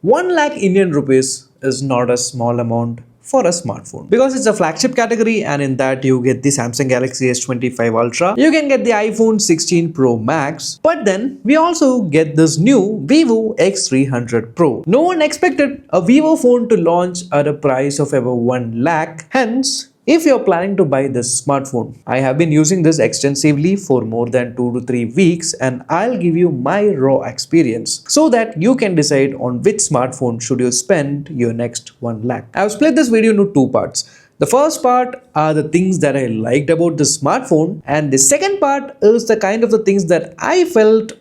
1 lakh Indian rupees is not a small amount for a smartphone because it's a flagship category, and in that you get the Samsung Galaxy S25 Ultra, you can get the iPhone 16 Pro Max, but then we also get this new Vivo X300 Pro. No one expected a Vivo phone to launch at a price of above 1 lakh, hence if you're planning to buy this smartphone. I have been using this extensively for more than 2 to 3 weeks, and I'll give you my raw experience so that you can decide on which smartphone should you spend your next 1 lakh. I've split this video into two parts. The first part are the things that I liked about the smartphone, and the second part is the kind of the things that I felt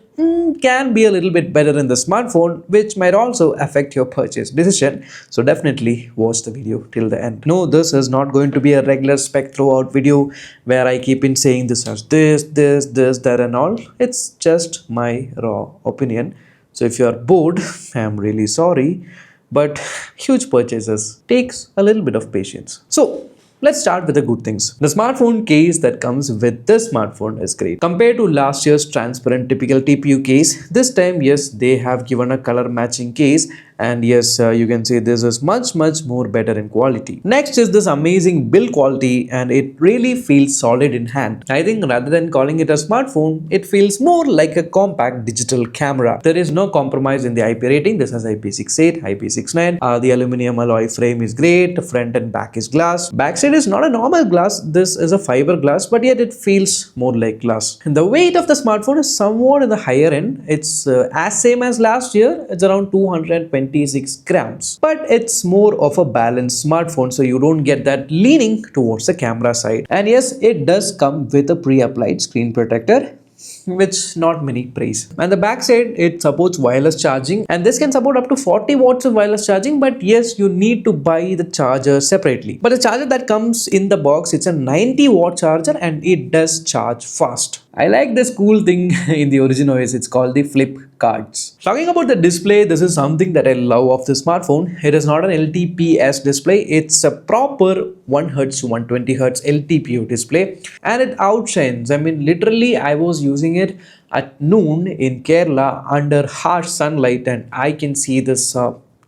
can be a little bit better in the smartphone, which might also affect your purchase decision. So definitely watch the video till the end. No, this is not going to be a regular spec throughout video where I keep in saying this as this, that and all. It's just my raw opinion. So if you are bored, I'm really sorry, but huge purchases takes a little bit of patience. So let's start with the good things. The smartphone case that comes with this smartphone is great. Compared to last year's transparent typical TPU case, this time, yes, they have given a color matching case, and yes, you can say this is much more better in quality. Next is this amazing build quality, and it really feels solid in hand. I think rather than calling it a smartphone, it feels more like a compact digital camera. There is no compromise in the IP rating. This has IP68, IP69. The aluminum alloy frame is great. The front and back is glass. Backside is not a normal glass. This is a fiber glass, but yet it feels more like glass. And the weight of the smartphone is somewhat in the higher end. It's as same as last year. It's around 226 grams, but it's more of a balanced smartphone, so you don't get that leaning towards the camera side. And yes, it does come with a pre-applied screen protector, which not many praise. And the back side, it supports wireless charging, and this can support up to 40 watts of wireless charging, but yes, you need to buy the charger separately. But the charger that comes in the box, it's a 90-watt charger, and it does charge fast. I like this cool thing in the OriginOS. It's called the flip cards. Talking about the display, this is something that I love of the smartphone. It is not an LTPS display. It's a proper 1Hz to 120Hz LTPO display, and it outshines. I mean, literally, I was using it at noon in Kerala under harsh sunlight, and I can see this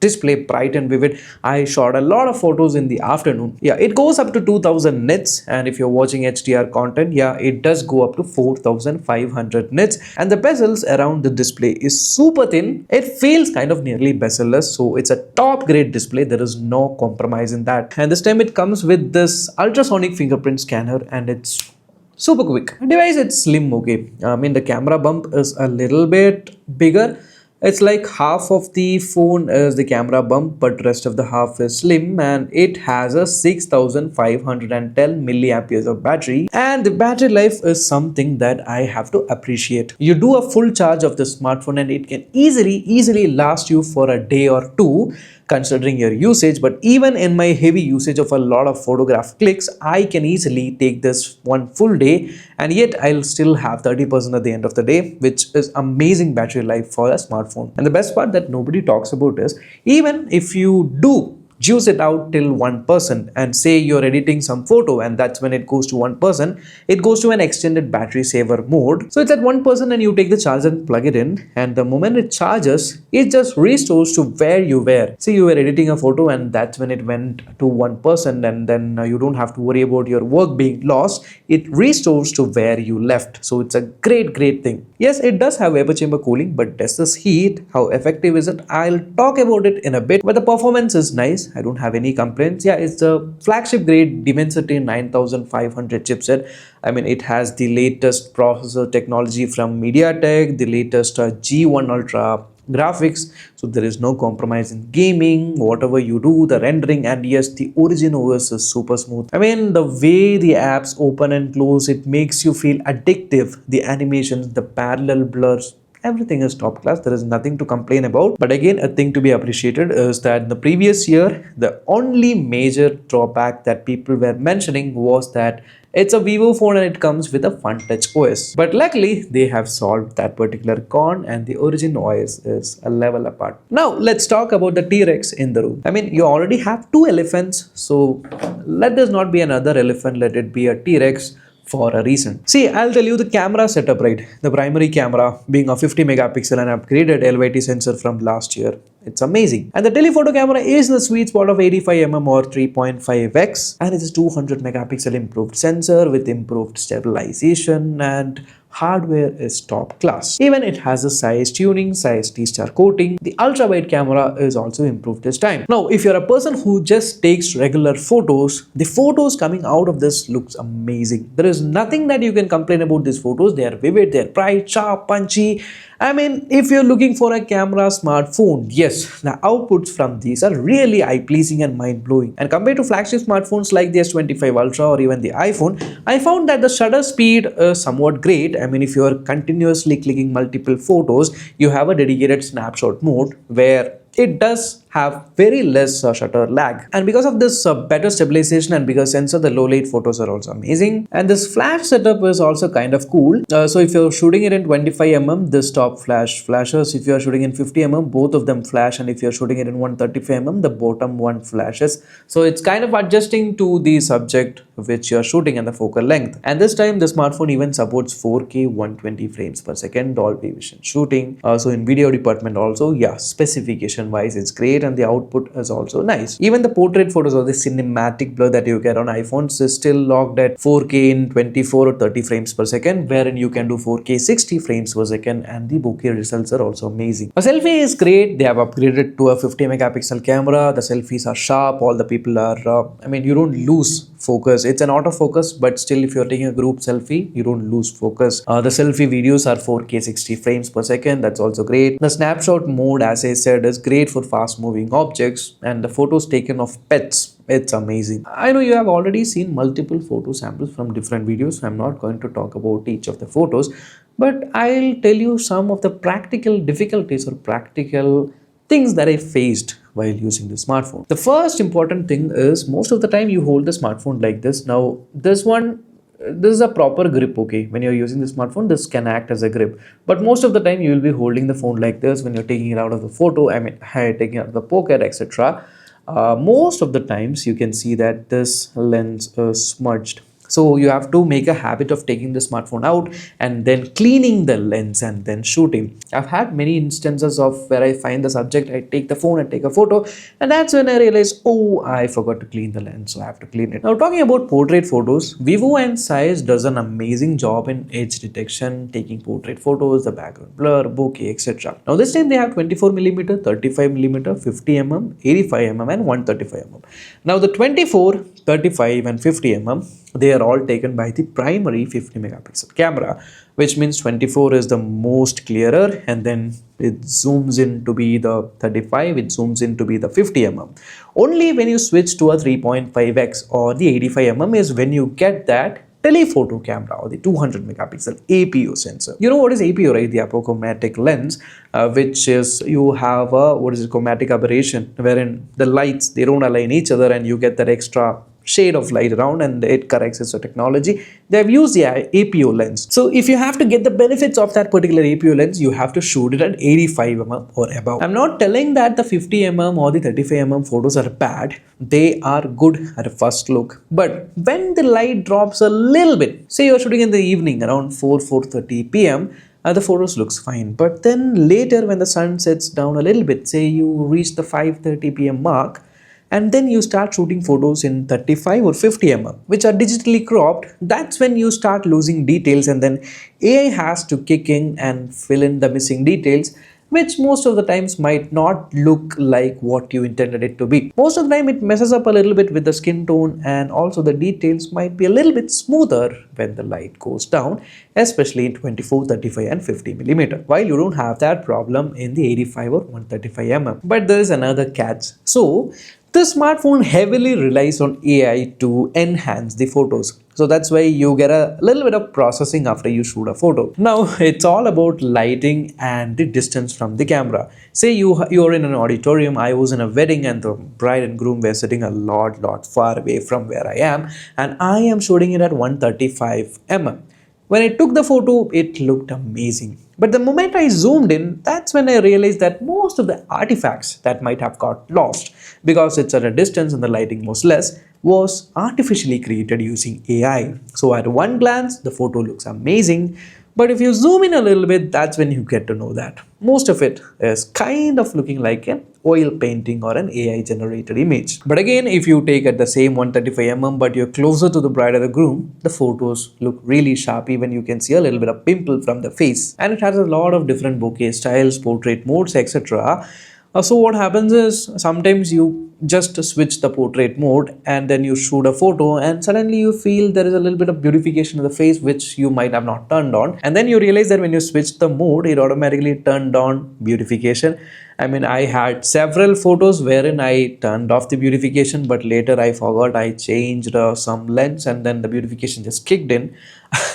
display bright and vivid. I shot a lot of photos in the afternoon. Yeah, it goes up to 2000 nits, and if you're watching HDR content, yeah, it does go up to 4500 nits, and the bezels around the display is super thin. It feels kind of nearly bezel-less, so it's a top grade display. There is no compromise in that. And this time it comes with this ultrasonic fingerprint scanner, and it's super quick. Device, it's slim, okay. I mean, the camera bump is a little bit bigger. It's like half of the phone is the camera bump, but rest of the half is slim, and it has a 6510 milliamperes of battery, and the battery life is something that I have to appreciate. You do a full charge of the smartphone and it can easily last you for a day or two, considering your usage. But even in my heavy usage of a lot of photograph clicks, I can easily take this one full day, and yet I'll still have 30% at the end of the day, which is amazing battery life for a smartphone. And the best part that nobody talks about is, even if you do juice it out till 1% and say you're editing some photo, and that's when it goes to 1%, it goes to an extended battery saver mode. So it's at 1% and you take the charger and plug it in, and the moment it charges, it just restores to where you were. Say you were editing a photo, and that's when it went to 1%, and then you don't have to worry about your work being lost. It restores to where you left. So it's a great thing. Yes, it does have vapor chamber cooling, but does this heat? How effective is it? I'll talk about it in a bit, but the performance is nice. I don't have any complaints. Yeah, it's a flagship grade Dimensity 9500 chipset. I mean, it has the latest processor technology from MediaTek, the latest G1 Ultra graphics, so there is no compromise in gaming, whatever you do, the rendering, and yes, the OriginOS is super smooth. I mean, the way the apps open and close, it makes you feel addictive. The animations, the parallel blurs, everything is top class. There is nothing to complain about. But again, a thing to be appreciated is that in the previous year, the only major drawback that people were mentioning was that it's a Vivo phone and it comes with a Fun Touch OS. But luckily, they have solved that particular con, and the OriginOS is a level apart. Now, let's talk about the T-Rex in the room. I mean, you already have two elephants, so let this not be another elephant, let it be a T-Rex. for a reason. See, I'll tell you the camera setup, right? The primary camera being a 50 megapixel and upgraded LYT sensor from last year. It's amazing. And the telephoto camera is the sweet spot of 85mm or 3.5x, and it's a 200 megapixel improved sensor with improved stabilization, and hardware is top class. Even it has a size tuning, size T-star coating. The ultra wide camera is also improved this time. Now, if you're a person who just takes regular photos, the photos coming out of this looks amazing. There is nothing that you can complain about these photos. They are vivid, they are bright, sharp, punchy. I mean, if you're looking for a camera smartphone, yes, the outputs from these are really eye-pleasing and mind-blowing. And compared to flagship smartphones like the S25 Ultra or even the iPhone, I found that the shutter speed is somewhat great. I mean, if you're continuously clicking multiple photos, you have a dedicated snapshot mode where it does have very less shutter lag, and because of this better stabilization and bigger sensor, the low light photos are also amazing. And this flash setup is also kind of cool. So if you're shooting it in 25mm, this top flashes. If you're shooting in 50mm, both of them flash, and if you're shooting it in 135mm, the bottom one flashes. So it's kind of adjusting to the subject which you're shooting and the focal length. And this time the smartphone even supports 4K 120 frames per second Dolby Vision shooting. So in video department also, yeah, specification wise it's great, and the output is also nice. Even the portrait photos or the cinematic blur that you get on iPhones is still logged at 4K in 24 or 30 frames per second, wherein you can do 4K 60 frames per second, and the bokeh results are also amazing. A selfie is great. They have upgraded to a 50 megapixel camera. The selfies are sharp. All the people are I mean, you don't lose focus. It's an autofocus, but still if you're taking a group selfie, you don't lose focus. The selfie videos are 4K 60 frames per second. That's also great. The snapshot mode, as I said, is great for fast moving objects, and the photos taken of pets, it's amazing. I know you have already seen multiple photo samples from different videos, so I'm not going to talk about each of the photos, but I'll tell you some of the practical difficulties or practical things that I faced while using the smartphone. The first important thing is, most of the time you hold the smartphone like this. Now this is a proper grip, okay? When you're using the smartphone, this can act as a grip, but most of the time you will be holding the phone like this when you're taking it out of the photo, I mean taking it out of the pocket, etc. Most of the times you can see that this lens is smudged. So you have to make a habit of taking the smartphone out and then cleaning the lens and then shooting. I've had many instances of where I find the subject, I take the phone and take a photo, and that's when I realize, oh, I forgot to clean the lens, so I have to clean it. Now talking about portrait photos, Vivo and Zeiss does an amazing job in edge detection, taking portrait photos, the background blur, bokeh, etc. Now this time they have 24mm, 35mm, 50mm, 85mm and 135mm. Now the 24, 35 and 50mm, they are all taken by the primary 50 megapixel camera, which means 24 is the most clearer, and then it zooms in to be the 35, it zooms in to be the 50mm. Only when you switch to a 3.5x or the 85mm is when you get that telephoto camera or the 200 megapixel APO sensor. You know what is APO, right? The apochromatic lens, which is you have a chromatic aberration, wherein the lights, they don't align each other and you get that extra shade of light around, and it corrects its technology. They have used the APO lens. So if you have to get the benefits of that particular APO lens, you have to shoot it at 85mm or above. I'm not telling that the 50mm or the 35mm photos are bad. They are good at a first look. But when the light drops a little bit, say you're shooting in the evening around 4:30 p.m., the photos looks fine. But then later when the sun sets down a little bit, say you reach the 5:30 p.m. mark, and then you start shooting photos in 35 or 50mm, which are digitally cropped, that's when you start losing details, and then AI has to kick in and fill in the missing details, which most of the times might not look like what you intended it to be. Most of the time it messes up a little bit with the skin tone, and also the details might be a little bit smoother when the light goes down, especially in 24, 35 and 50mm, while you don't have that problem in the 85 or 135mm. But there is another catch. So the smartphone heavily relies on AI to enhance the photos. So that's why you get a little bit of processing after you shoot a photo. Now it's all about lighting and the distance from the camera. Say you're in an auditorium, I was in a wedding, and the bride and groom were sitting a lot far away from where I am, and I am shooting it at 135mm. When I took the photo, it looked amazing. But the moment I zoomed in, that's when I realized that most of the artifacts that might have got lost, because it's at a distance and the lighting was less, was artificially created using AI. So at one glance, the photo looks amazing, but if you zoom in a little bit, that's when you get to know that most of it is kind of looking like an oil painting or an AI generated image. But again, if you take at the same 135mm but you're closer to the bride or the groom, the photos look really sharp. Even you can see a little bit of pimple from the face, and it has a lot of different bokeh styles, portrait modes, etc. So what happens is sometimes you just switch the portrait mode and then you shoot a photo and suddenly you feel there is a little bit of beautification of the face which you might have not turned on, and then you realize that when you switch the mode it automatically turned on beautification. I mean, I had several photos wherein I turned off the beautification, but later I forgot I changed some lens and then the beautification just kicked in,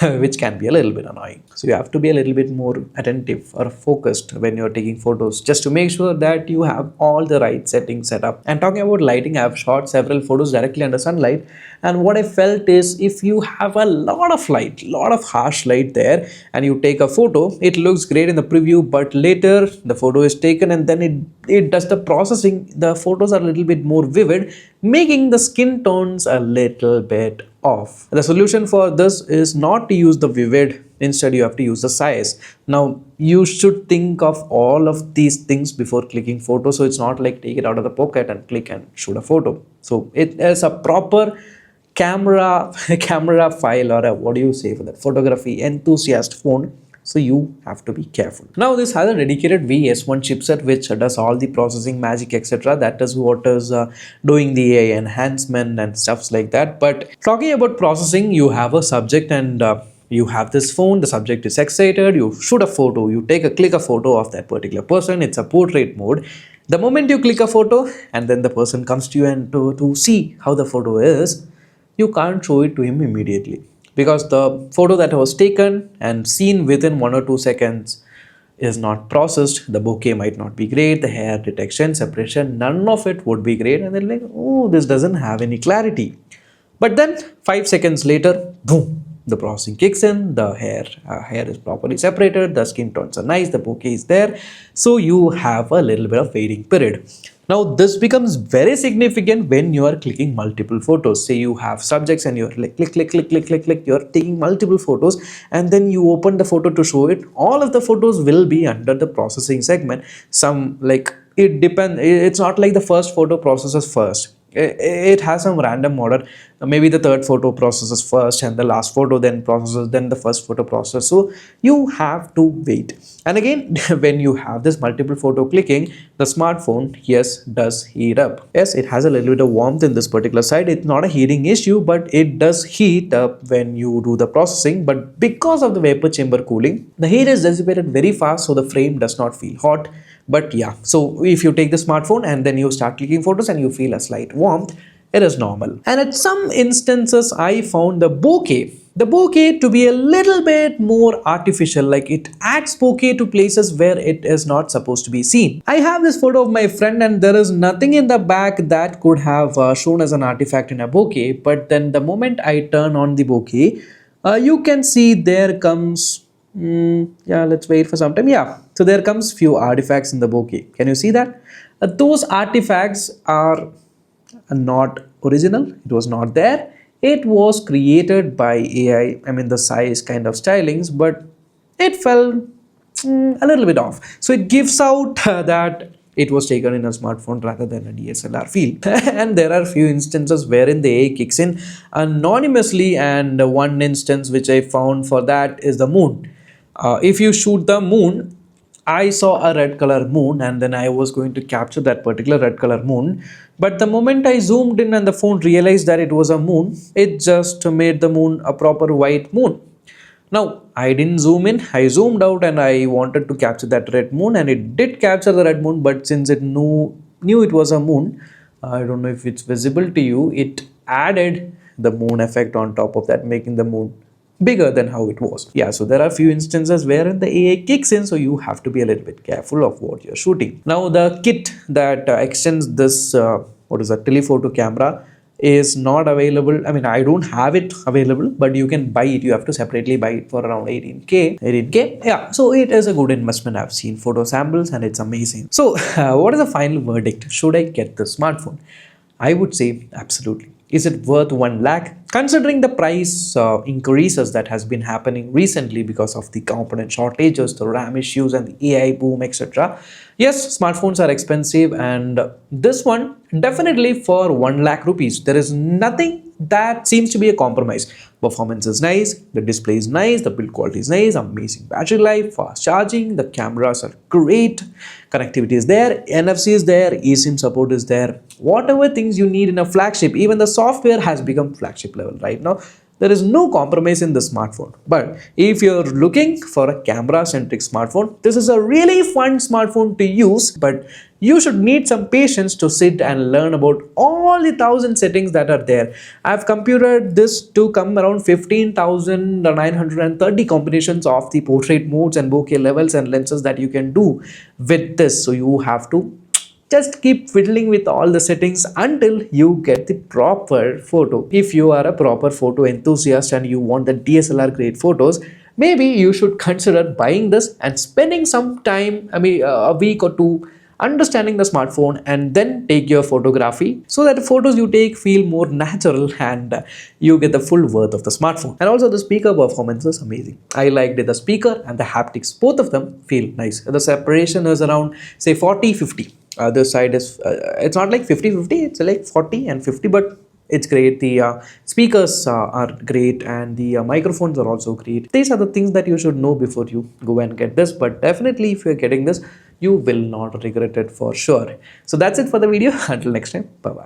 which can be a little bit annoying. So you have to be a little bit more attentive or focused when you're taking photos, just to make sure that you have all the right settings set up. And talking about lighting, I've shot several photos directly under sunlight, and what I felt is if you have a lot of light, lot of harsh light there, and you take a photo, it looks great in the preview, but later the photo is taken and then it does the processing. The photos are a little bit more vivid, making the skin tones a little bit off. The solution for this is not to use the vivid, instead you have to use the Zeiss. Now you should think of all of these things before clicking photo, so it's not like take it out of the pocket and click and shoot a photo. So it is a proper camera file, or a, what do you say for that, photography enthusiast phone. So you have to be careful. Now this has a dedicated VS1 chipset which does all the processing magic, etc. That is what is doing the AI enhancement and stuffs like that. But talking about processing, you have a subject and you have this phone, the subject is excited, you shoot a photo, you click a photo of that particular person, it's a portrait mode. The moment you click a photo and then the person comes to you and to see how the photo is, you can't show it to him immediately, because the photo that was taken and seen within 1 or 2 seconds is not processed. The bokeh might not be great, the hair detection, separation, none of it would be great, and they're like, oh, this doesn't have any clarity. But then 5 seconds later, boom, the processing kicks in, the hair is properly separated, the skin tones are nice, the bokeh is there, so you have a little bit of waiting period. Now this becomes very significant when you are clicking multiple photos. Say you have subjects and you're like click, you're taking multiple photos and then you open the photo to show it. All of the photos will be under the processing segment. Some, like, it depends, it's not like the first photo processes first. It has some random order. Maybe the third photo processes first and the last photo then processes, then the first photo processes. So you have to wait. And again, when you have this multiple photo clicking, the smartphone, yes, does heat up. Yes, it has a little bit of warmth in this particular side. It's not a heating issue, but it does heat up when you do the processing. But because of the vapor chamber cooling, the heat is dissipated very fast, so the frame does not feel hot. But yeah, so if you take the smartphone and then you start clicking photos and you feel a slight warmth, it is normal. And at some instances, I found the bokeh to be a little bit more artificial, like it adds bokeh to places where it is not supposed to be seen. I have this photo of my friend and there is nothing in the back that could have shown as an artifact in a bokeh, but then the moment I turn on the bokeh, you can see there comes yeah, let's wait for some time. Yeah, so there comes few artifacts in the bokeh. Can you see that? Those artifacts are not original. It was not there. It was created by AI. I mean, the size kind of stylings, but it fell a little bit off. So it gives out that it was taken in a smartphone rather than a DSLR feel. And there are few instances wherein the AI kicks in anonymously, and one instance which I found for that is the moon. If you shoot the moon, I saw a red color moon and then I was going to capture that particular red color moon. But the moment I zoomed in and the phone realized that it was a moon, it just made the moon a proper white moon. Now, I didn't zoom in, I zoomed out and I wanted to capture that red moon, and it did capture the red moon, but since it knew it was a moon, I don't know if it's visible to you, it added the moon effect on top of that, making the moon bigger than how it was. Yeah, so there are a few instances wherein the AI kicks in, so you have to be a little bit careful of what you're shooting. Now, the kit that extends this, telephoto camera is not available. I mean, I don't have it available, but you can buy it. You have to separately buy it for around 18k. Yeah, so it is a good investment. I've seen photo samples and it's amazing. So what is the final verdict? Should I get the smartphone? I would say absolutely. Is it worth 1 lakh? Considering the price increases that has been happening recently because of the component shortages, the RAM issues and the AI boom, etc. Yes, smartphones are expensive, and this one definitely for 1 lakh rupees. There is nothing that seems to be a compromise. Performance is nice, the display is nice, the build quality is nice, amazing battery life, fast charging, the cameras are great, connectivity is there, NFC is there, eSIM support is there. Whatever things you need in a flagship, even the software has become flagship level right now. There is no compromise in the smartphone. But if you're looking for a camera centric smartphone, this is a really fun smartphone to use, but you should need some patience to sit and learn about all the 1,000 settings that are there. I've computed this to come around 15,930 combinations of the portrait modes and bokeh levels and lenses that you can do with this. So you have to just keep fiddling with all the settings until you get the proper photo. If you are a proper photo enthusiast and you want the DSLR grade photos, maybe you should consider buying this and spending some time, a week or two, understanding the smartphone, and then take your photography so that the photos you take feel more natural and you get the full worth of the smartphone. And also the speaker performance is amazing. I liked the speaker and the haptics, both of them feel nice. The separation is around say 40-50. Other side is it's not like 50-50, it's like 40 and 50, but it's great. The speakers are great, and the microphones are also great. These are the things that you should know before you go and get this, but definitely if you're getting this, you will not regret it for sure. So that's it for the video. Until next time, bye bye.